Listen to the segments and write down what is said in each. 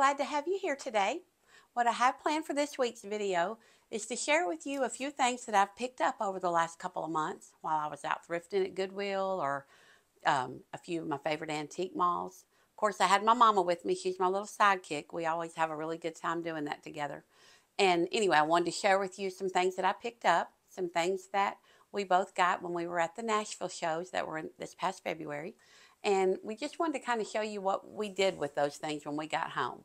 glad to have you here today. What I have planned for this week's video is to share with you a few things that I've picked up over the last couple of months while I was out thrifting at Goodwill or a few of my favorite antique malls. Of course, I had my mama with me. She's my little sidekick. We always have a really good time doing that together. And anyway, I wanted to share with you some things that I picked up, some things that we both got when we were at the Nashville shows that were in this past February. And we just wanted to kind of show you what we did with those things when we got home.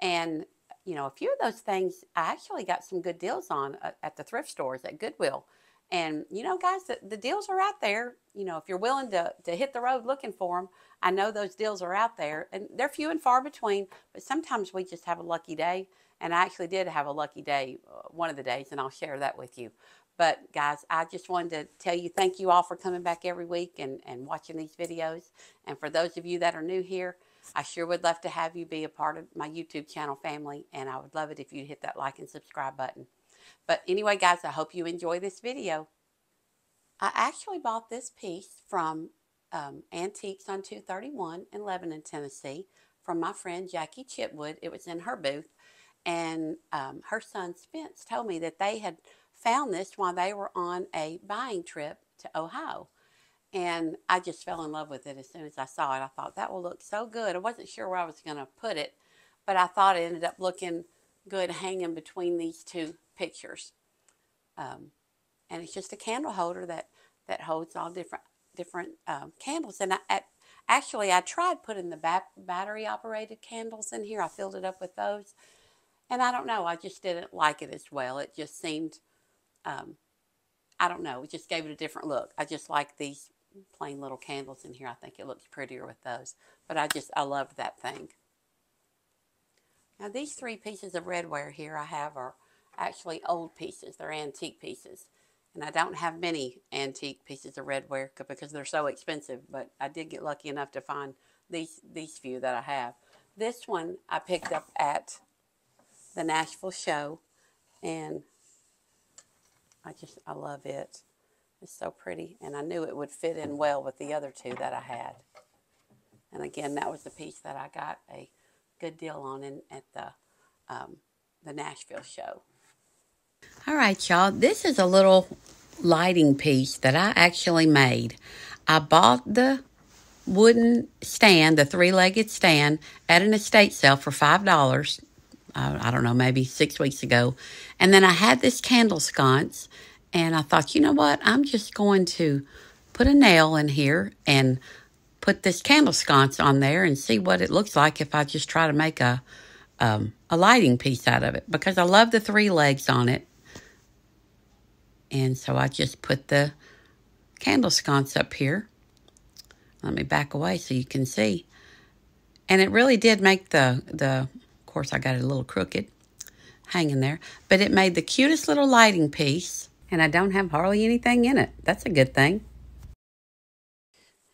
And, you know, a few of those things I actually got some good deals on at the thrift stores at Goodwill. And, you know, guys, the deals are out there. You know, if you're willing to hit the road looking for them, I know those deals are out there. And they're few and far between, but sometimes we just have a lucky day. And I actually did have a lucky day one of the days, and I'll share that with you. But guys, I just wanted to tell you thank you all for coming back every week and watching these videos. And for those of you that are new here, I sure would love to have you be a part of my YouTube channel family. And I would love it if you'd hit that like and subscribe button. But anyway, guys, I hope you enjoy this video. I actually bought this piece from Antiques on 231 in Lebanon, Tennessee, from my friend Jackie Chitwood. It was in her booth. And her son Spence told me that they had found this while they were on a buying trip to Ohio. And I just fell in love with it as soon as I saw it. I thought that will look so good. I wasn't sure where I was going to put it, but I thought it ended up looking good hanging between these two pictures. And it's just a candle holder that holds all different candles. And actually, I tried putting the battery operated candles in here. I filled it up with those. And I don't know, I just didn't like it as well. It just seemed, I don't know, it just gave it a different look. I just like these plain little candles in here. I think it looks prettier with those. But I loved that thing. Now these three pieces of redware here I have are actually old pieces. They're antique pieces. And I don't have many antique pieces of redware because they're so expensive. But I did get lucky enough to find these few that I have. This one I picked up at the Nashville show, and I love it. It's so pretty, and I knew it would fit in well with the other two that I had. And again, that was the piece that I got a good deal on at the Nashville show. All right, y'all, this is a little lighting piece that I actually made. I bought the wooden stand, the three-legged stand, at an estate sale for $5. I don't know, maybe 6 weeks ago. And then I had this candle sconce, and I thought, you know what? I'm just going to put a nail in here and put this candle sconce on there and see what it looks like if I just try to make a lighting piece out of it, because I love the three legs on it. And so I just put the candle sconce up here. Let me back away so you can see. And it really did make of course, I got it a little crooked hanging there, but it made the cutest little lighting piece, and I don't have hardly anything in it. That's a good thing.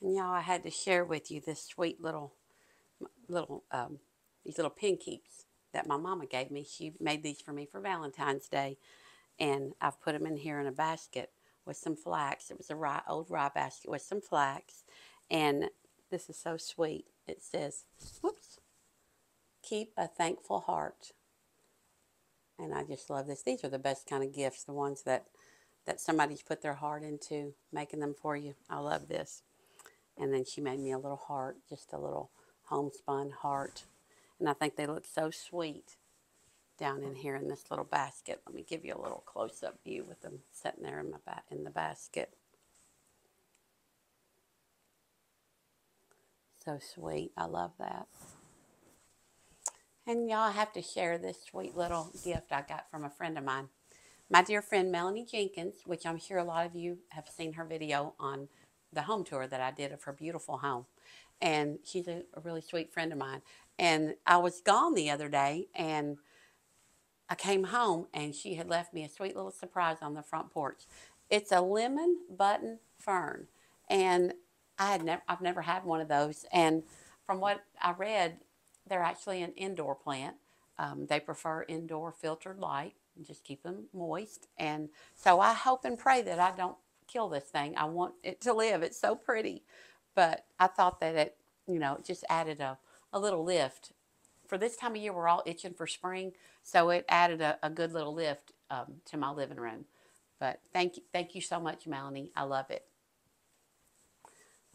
And y'all, I had to share with you this sweet little these little pin keeps that my mama gave me. She made these for me for Valentine's Day, and I've put them in here in a basket with some flax. It was a old rye basket with some flax, and this is so sweet. It says, whoops, keep a thankful heart. And I just love this. These are the best kind of gifts, the ones that somebody's put their heart into making them for you. I love this. And then she made me a little heart, just a little homespun heart. And I think they look so sweet down in here in this little basket. Let me give you a little close-up view with them sitting there in the basket. So sweet. I love that. And y'all, have to share this sweet little gift I got from a friend of mine. My dear friend Melanie Jenkins, which I'm sure a lot of you have seen her video on the home tour that I did of her beautiful home. And she's a really sweet friend of mine. And I was gone the other day, and I came home, and she had left me a sweet little surprise on the front porch. It's a lemon button fern. And I've never had one of those. And from what I read, they're actually an indoor plant. They prefer indoor filtered light. Just keep them moist. And so I hope and pray that I don't kill this thing. I want it to live. It's so pretty. But I thought that it just added a little lift for this time of year, we're all itching for spring, so it added a good little lift to my living room. But thank you so much, Melanie. I love it.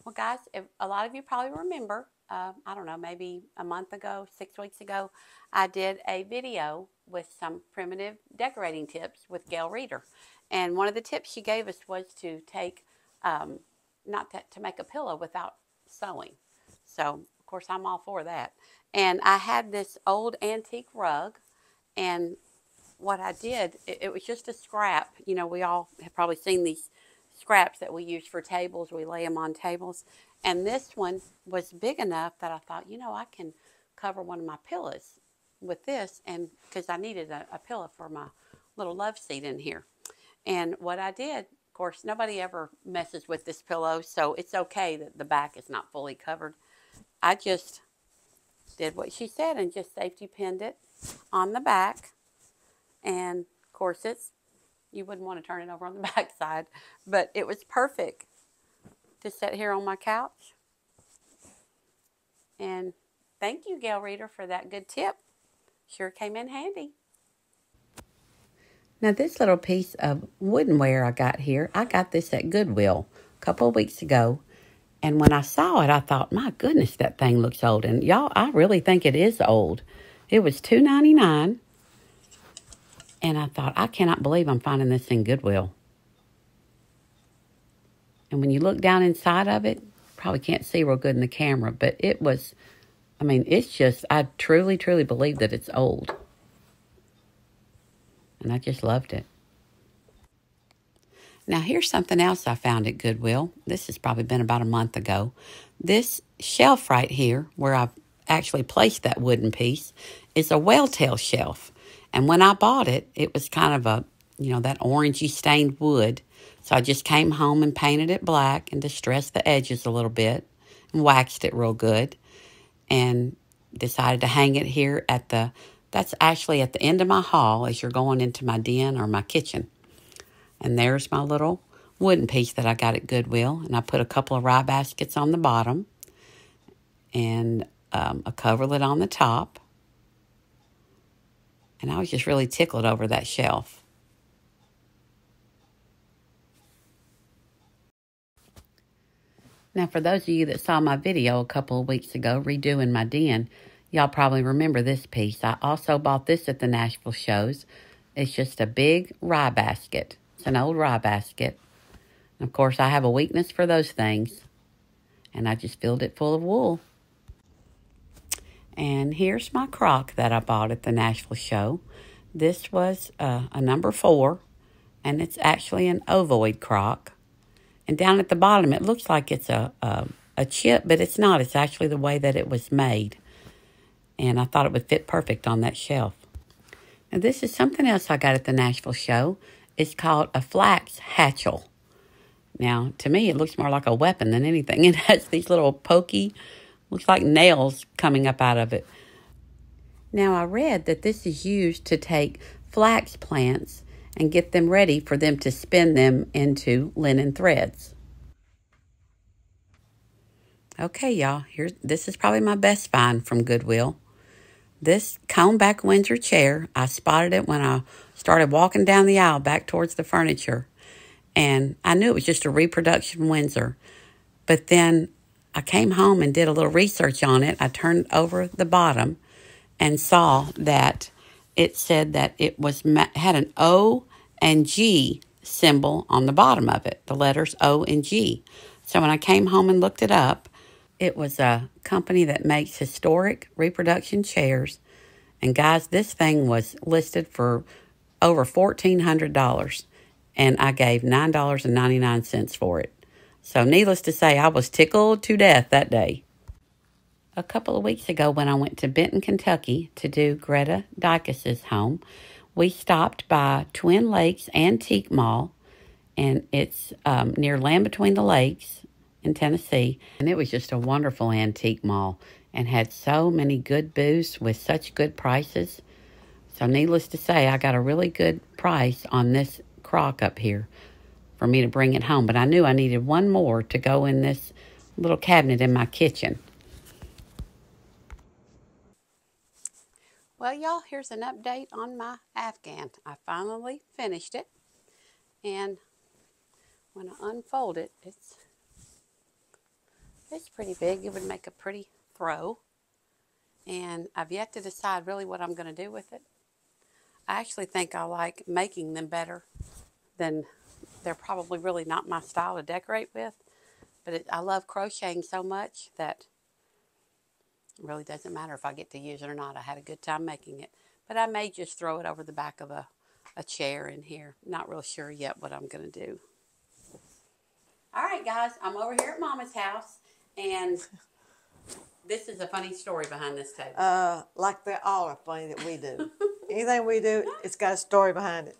Well, guys, a lot of you probably remember, I don't know, maybe a month ago, 6 weeks ago, I did a video with some primitive decorating tips with Gail Reeder. And one of the tips she gave us was to take, not to make a pillow without sewing. So, of course, I'm all for that. And I had this old antique rug, and what I did, it was just a scrap. You know, we all have probably seen these scraps that we use for tables. We lay them on tables. And this one was big enough that I thought, you know, I can cover one of my pillows with this, and because I needed a pillow for my little love seat in here. And what I did, of course, nobody ever messes with this pillow, so it's okay that the back is not fully covered. I just did what she said and just safety pinned it on the back. And of course, you wouldn't want to turn it over on the back side, but it was perfect to sit here on my couch. And thank you, Gail Reeder, for that good tip. Sure came in handy. Now, this little piece of woodenware I got here, I got this at Goodwill a couple of weeks ago. And when I saw it, I thought, my goodness, that thing looks old. And y'all, I really think it is old. It was $2.99. And I thought, I cannot believe I'm finding this in Goodwill. And when you look down inside of it, probably can't see real good in the camera, but it was, I mean, it's just, I truly, truly believe that it's old. And I just loved it. Now, here's something else I found at Goodwill. This has probably been about a month ago. This shelf right here, where I've actually placed that wooden piece, is a whale tail shelf. And when I bought it, it was kind of a, you know, that orangey stained wood. So I just came home and painted it black and distressed the edges a little bit and waxed it real good. And decided to hang it here at that's actually at the end of my hall as you're going into my den or my kitchen. And there's my little wooden piece that I got at Goodwill. And I put a couple of Rye Baskets on the bottom and a coverlet on the top. And I was just really tickled over that shelf. Now, for those of you that saw my video a couple of weeks ago redoing my den, y'all probably remember this piece. I also bought this at the Nashville shows. It's just a big Rye Basket. It's an old Rye Basket. And of course, I have a weakness for those things. And I just filled it full of wool. And here's my Croc that I bought at the Nashville show. This was a number 4, and it's actually an ovoid Croc. And down at the bottom, it looks like it's a chip, but it's not. It's actually the way that it was made. And I thought it would fit perfect on that shelf. Now, this is something else I got at the Nashville show. It's called a flax hatchel. Now, to me, it looks more like a weapon than anything. It has these little pokey, looks like nails coming up out of it. Now, I read that this is used to take flax plants and get them ready for them to spin them into linen threads. Okay, y'all, this is probably my best find from Goodwill. This cone back Windsor chair, I spotted it when I started walking down the aisle back towards the furniture. And I knew it was just a reproduction Windsor. But then I came home and did a little research on it. I turned over the bottom and saw that it said that it had an O and G symbol on the bottom of it, the letters O and G. So when I came home and looked it up, it was a company that makes historic reproduction chairs. And guys, this thing was listed for over $1,400. And I gave $9.99 for it. So needless to say, I was tickled to death that day. A couple of weeks ago when I went to Benton, Kentucky to do Greta Dykes' home, we stopped by Twin Lakes Antique Mall, and it's near Land Between the Lakes in Tennessee. And it was just a wonderful antique mall and had so many good booths with such good prices. So needless to say, I got a really good price on this Croc up here for me to bring it home. But I knew I needed one more to go in this little cabinet in my kitchen. Well, y'all, here's an update on my afghan. I finally finished it, and when I unfold it, it's pretty big. It would make a pretty throw, and I've yet to decide really what I'm going to do with it. I actually think I like making them better than they're probably really not my style to decorate with, but I love crocheting so much that it really doesn't matter if I get to use it or not. I had a good time making it. But I may just throw it over the back of a chair in here. Not real sure yet what I'm going to do. All right, guys. I'm over here at Mama's house. And this is a funny story behind this table. Like they all are funny that we do. Anything we do, it's got a story behind it.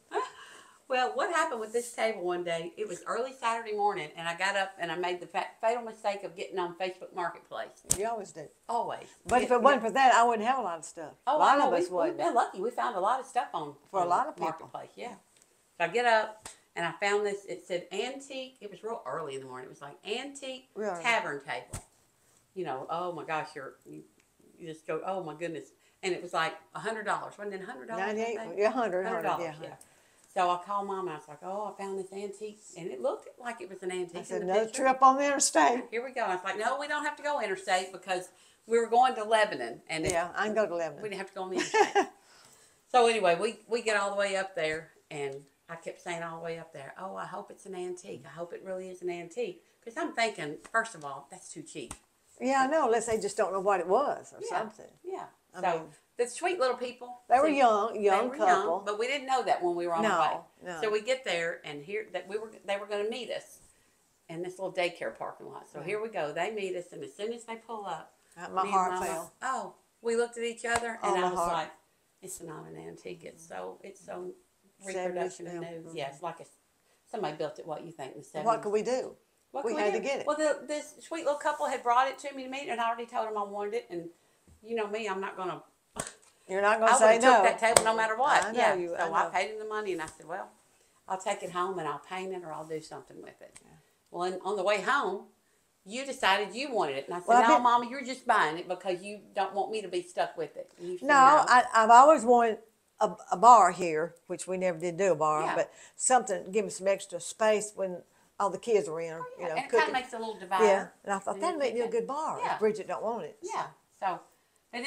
Well, what happened with this table one day, it was early Saturday morning, and I got up and I made the fatal mistake of getting on Facebook Marketplace. You always do. Always. But if it wasn't for that, I wouldn't have a lot of stuff. Oh, a lot I know. of us We've been lucky. We found a lot of stuff on a lot of people. Marketplace. Yeah. So I get up, and I found this. It said antique. It was real early in the morning. It was like antique tavern table. You know, oh my gosh, you just go, oh my goodness. And it was like $100. Wasn't it $100? $98. Yeah, $100. Yeah. So I called Mom and I was like, oh, I found this antique. And it looked like it was an antique. I said, another trip on the interstate. Here we go. I was like, no, we don't have to go interstate because we were going to Lebanon. And yeah, I can go to Lebanon. We didn't have to go on the interstate. So anyway, we get all the way up there. And I kept saying all the way up there, oh, I hope it's an antique. I hope it really is an antique. Because I'm thinking, first of all, that's too cheap. Yeah, I know. Unless they just don't know what it was or something. Yeah. So the sweet little people. They were young couple. But we didn't know that when we were on our way. No. So we get there and here that they were going to meet us in this little daycare parking lot. So here we go. They meet us, and as soon as they pull up, my heart fell. Oh, we looked at each other, and I was like, "It's not an antique. It's so reproduction of new. Yeah, it's like somebody built it. What you think in the 70s? What could we do? We had to get it. Well, this sweet little couple had brought it to me to meet, and I already told them I wanted it. And you know me, I'm not going to. You're not going to say no. I would have took that table no matter what. I know you. So I paid him the money, and I said, well, I'll take it home, and I'll paint it, or I'll do something with it. Yeah. Well, on the way home, you decided you wanted it. And I said, no, Mama, you're just buying it because you don't want me to be stuck with it. Said, no, I've always wanted a bar here, which we never did do a bar, but something, give me some extra space when all the kids were in. You know, and it kind of makes a little divider. Yeah, and I thought, that'd make me a good bar if Bridget don't want it. Yeah, so, and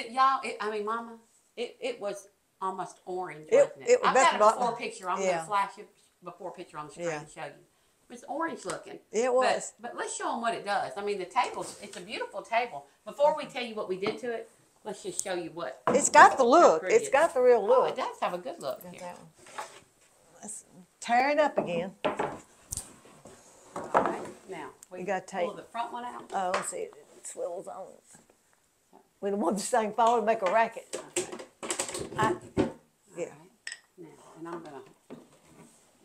Mama, it was almost orange, wasn't it? I've got a before picture. I'm going to flash it before picture on the screen to show you. It's orange looking. It was. But let's show them what it does. I mean, the table, it's a beautiful table. Before we tell you what we did to it, let's just show you what. It's got the look. It's got the real look. Oh, it does have a good look here. Let's tear it up again. All right. Now, we got to take pull the front one out. Oh, let's see. It swivels on. We don't want this thing fall and make a racket. Okay. Yeah. Right. Now, and I'm going to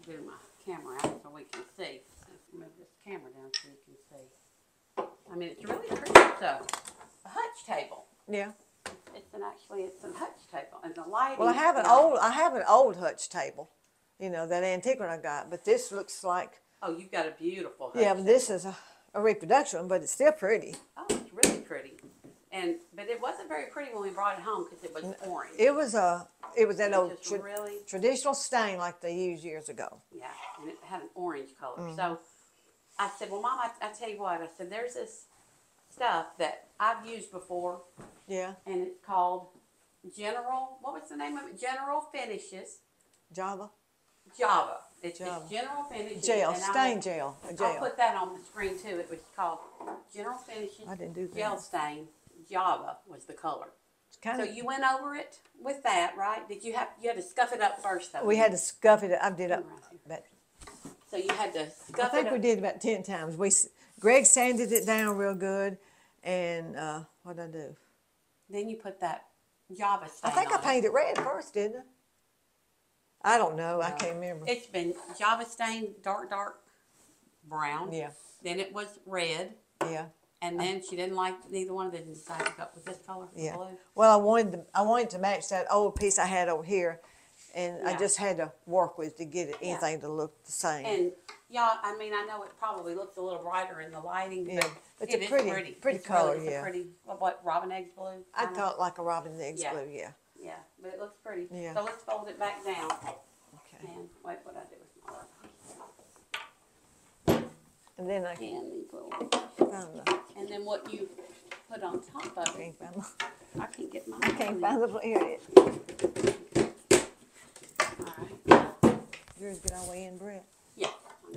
do my camera out so we can see. Let's move this camera down so you can see. I mean, it's really pretty. It's a hutch table. Yeah. It's a hutch table, and the lighting. Well, I have an old hutch table, you know, that antique one I got. But this looks like. Oh, you've got a beautiful hutch. Yeah, but this is a reproduction, but it's still pretty. Oh, it's really pretty. But it wasn't very pretty when we brought it home because it was orange. It was that old traditional stain like they used years ago. Yeah, and it had an orange color. So I said, well, Mom, I tell you what. I said, there's this stuff that I've used before. Yeah. And it's called what was the name of it? General Finishes. Java. It's General Finishes. Stain gel. I'll put that on the screen too. It was called General Finishes. I didn't do that. Gel Stain. Java was the color. So you went over it with that, right? You had to scuff it up first, though. We had to scuff it up. I did up. So you had to scuff it up. I think we did about 10 times. Greg sanded it down real good, and what did I do? Then you put that Java stain I think I painted red first, didn't I? I don't know. I can't remember. It's been Java stain, dark brown. Yeah. Then it was red. Yeah. And then she didn't like neither one of them. Decided to go with this color, blue. Well, I wanted to match that old piece I had over here, and I just had to work with to get anything to look the same. And I mean, I know it probably looks a little brighter in the lighting, but it's a pretty color. It's a pretty, what robin eggs blue? I thought like a robin eggs blue. Yeah. Yeah, but it looks pretty. Yeah. So let's fold it back down. Okay. And wait, what I do with my other. And then I And these little. found the, And then what you put on top of it. can't find the, I can't get mine. I can't find the, here it is. All right. Yours get all the way in, Brett? Yeah,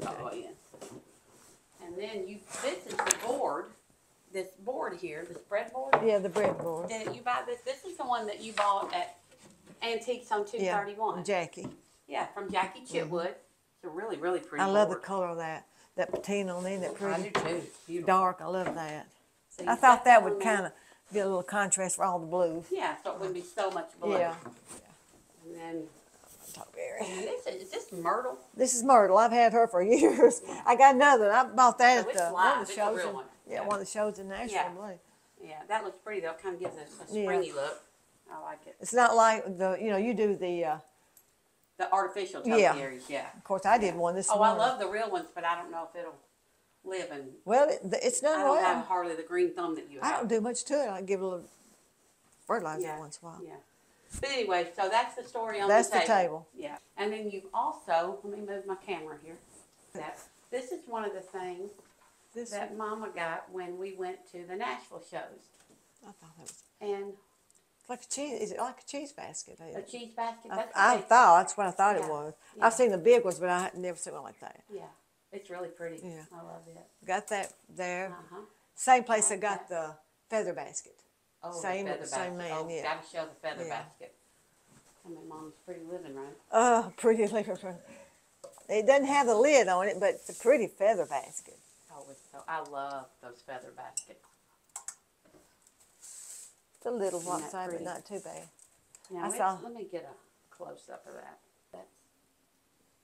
I'll go in. And then this is the board. This board here, this breadboard. Yeah, the breadboard. Did you buy this? This is the one that you bought at Antiques on 231. Yeah, Jackie. Yeah, from Jackie Chitwood. It's a really, really pretty I love the board. color of that patina on there, that I pretty do too. Beautiful. dark. I love that. So I you've thought got that one would there. kind of be a little contrast for all the blues. Yeah, so it wouldn't be so much blue. Yeah. And then, Talkberry. and is this myrtle? This is Myrtle. I've had her for years. I got another. I bought that So at it's the one live. of the It's a shows. real one. Yeah, Yeah. one of the shows in Nashville. Yeah. I believe. Yeah, that looks pretty though. It kind of gives it a Yeah. springy look. I like it. It's not like you do the. The artificial Yeah. topiaries, yeah. Of course, I did one this Oh, morning. I love the real ones, but I don't know if it'll live in. Well, it's I done don't have well. hardly the green thumb that you I have. don't do much to it. I give it a little fertilizer Yeah. once in a while. Yeah. But anyway, so that's the story on That's the the table. Yeah. And then you also, let me move my camera here. This is one of the things This that Mama got when we went to the Nashville shows. I thought that was And it's like a cheese. Is it like a cheese basket? a cheese basket. I That's that's what I thought Yeah. it was. Yeah. I've seen the big ones, but I had never seen one like that. Yeah. It's really pretty. Yeah. I love it. Got that there. Uh-huh. Same place I like got that. the feather basket. Oh, Same- the feather same basket. man, Oh, yeah. gotta show the feather Yeah. basket. I mean, Mom's pretty living, right? Oh, pretty little. It doesn't have the lid on it, but it's a pretty feather basket. Oh, it's so, I love those feather baskets. It's a little Isn't one that side, but pretty? not too bad. Now, let me get a close up of that.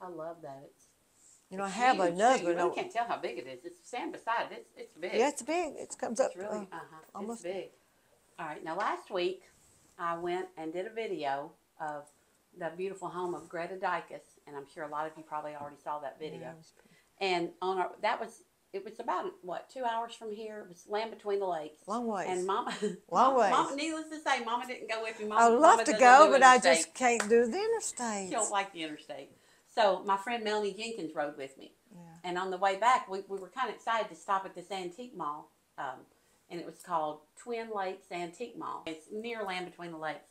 I love that. I have huge, another too. You really one. can't tell how big it is. It's stand beside it. It's big. Yeah, it's big. It comes up. It's really, almost- it's big. All right, now last week I went and did a video of the beautiful home of Greta Dicus, and I'm sure a lot of you probably already saw that video. Yeah, it was pretty. And it was about, what, 2 hours from here? It was Land Between the Lakes. Long ways. And Mama, Long ways. Mama, needless to say, Mama didn't go with me. Mama, I'd love Mama to doesn't go, do but I interstate. just can't do the interstate. She don't like the interstate. So my friend Melanie Jenkins rode with me. Yeah. And on the way back, we were kind of excited to stop at this antique mall. And it was called Twin Lakes Antique Mall. It's near Land Between the Lakes.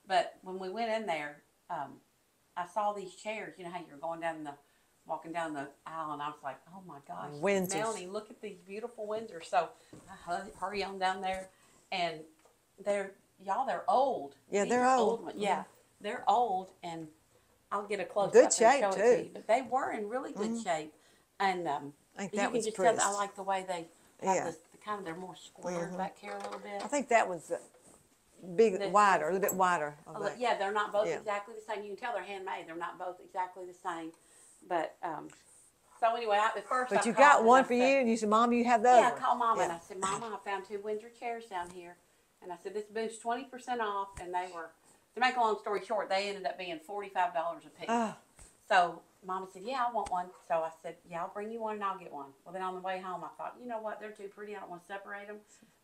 But when we went in there, I saw these chairs. You know how you're walking down the aisle, and I was like, oh my gosh, Windsors. Melanie, look at these beautiful Windsors. So I hurry on down there, and they're old. Yeah, These they're are old. ones. Yeah, they're old, and I'll get a close Good up shape, and show it too. to you. But they were in really good shape, and I think you that can was just pretty. tell that I like the way they have Yeah. this kind of, they're more squared back here a little bit. I think that was big, This- wider, a little bit wider. Of that. Yeah, they're not both Yeah. exactly the same. You can tell they're handmade. They're not both exactly the same. But so anyway, at first But I you called got and one I for said- you, and you said, Mom, you have the other Yeah, I one. called Mama and Yeah. I said, Mama, I found 2 Windsor chairs down here, and I said this booth's 20% off, and they were. To make a long story short, they ended up being $45 a piece. Oh. So Mama said, yeah, I want one. So I said, yeah, I'll bring you one and I'll get one. Well, then on the way home, I thought, you know what? They're too pretty. I don't want to separate them.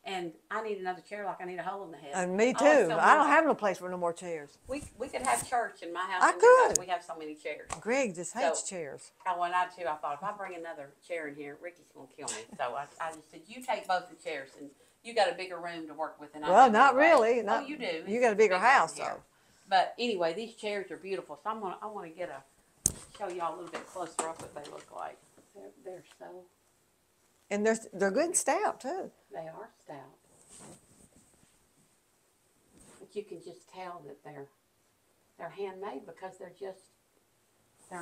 And I need another chair like I need a hole in the head. And me I always too. tell I don't Mama, have no place for no more chairs. We could have church in my house. I and your house. could. We have so many chairs. Greg just hates So- chairs. When I too, I thought if I bring another chair in here, Ricky's gonna kill me. So I just said, you take both the chairs, and you got a bigger room to work with than I do. Well, not anyway. really. Oh, Not, you do. You got a bigger in house, here. though. But anyway, these chairs are beautiful. So I want to show y'all a little bit closer up what they look like. They're so, And they're good and stout, too. they are stout. But you can just tell that they're handmade because they're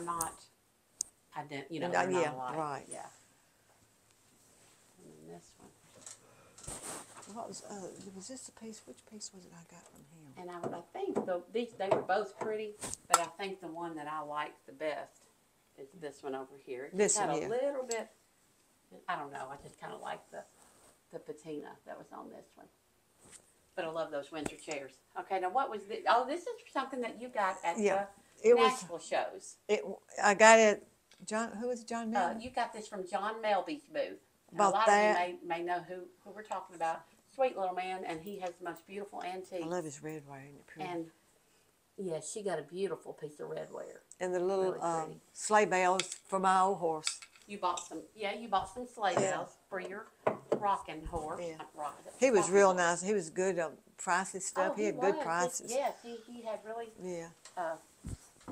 not they're not Yeah, alike. right. Yeah. And then this one. What was this the piece? Which piece was it I got from him? And I think they were both pretty, but I think the one that I liked the best is this one over here. It This just had one, a yeah. little bit, I don't know, I just kind of like the patina that was on this one. But I love those Windsor chairs. Okay, now what was this? Oh, this is something that you got at Yeah, the it was- Nashville shows. I got it. Who was it, John Miller? You got this from John Melby's booth. And About a lot that. of you may know who we're talking about. Sweet little man, and he has the most beautiful antiques. I love his Redware. Isn't it pretty? And Yeah, she got a beautiful piece of redware. And the little Really sleigh bells for my old horse. You bought some, you bought some sleigh bells for your rocking horse. Yeah. He was real nice. He was good on pricey stuff. Oh, he had good prices. Yes, he had really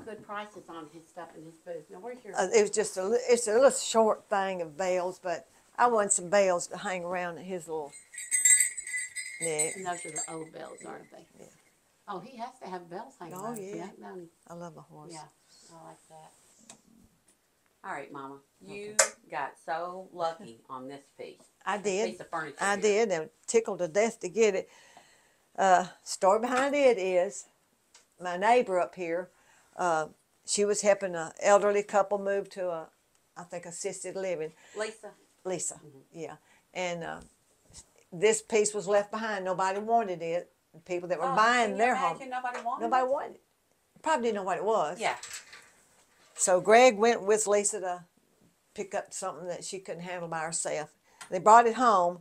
good prices on his stuff in his booth. Now, where's your... It was just it's a little short thing of bells, but I wanted some bells to hang around his little neck. And those are the old bells, aren't they? Yeah. Oh, he has to have bells hanging around his neck, don't he? I love a horse. Yeah, I like that. All right, Mama. You got so lucky on this piece. I did. Piece of furniture. I did, and tickled to death to get it. Story behind it is my neighbor up here. She was helping an elderly couple move to I think, assisted living. Lisa. Yeah. And this piece was left behind. Nobody wanted it. People that were buying their home. Nobody wanted it. Probably didn't know what it was. Yeah. So Greg went with Lisa to pick up something that she couldn't handle by herself. They brought it home,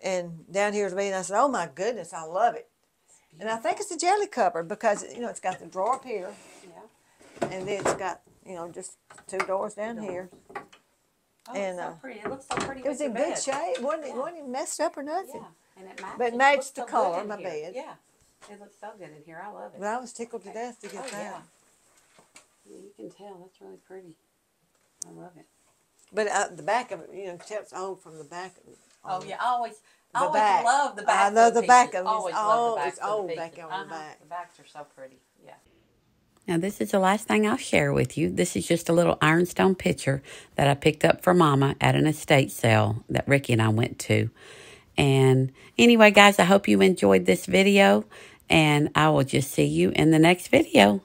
and down here to me, and I said, "Oh my goodness, I love it." And I think it's a jelly cover because it's got the drawer up here. Yeah. And then it's got just 2 doors down here. Oh, and it's so pretty. It looks so pretty. It was in good shape. It wasn't even messed up or nothing. Yeah. And it matches. But it matched the color of my bed. Yeah. It looks so good in here. I love it. But I was tickled to death to get that. Yeah. You can tell. That's really pretty. I love it. But the back of it, you can tell it's old from the back of it. Oh, yeah. I always back. love the back. I know the back of it. Always love the back. It's old back on the back. The backs are so pretty. Yeah. Now, this is the last thing I'll share with you. This is just a little ironstone picture that I picked up for Mama at an estate sale that Ricky and I went to. And anyway, guys, I hope you enjoyed this video, and I will just see you in the next video.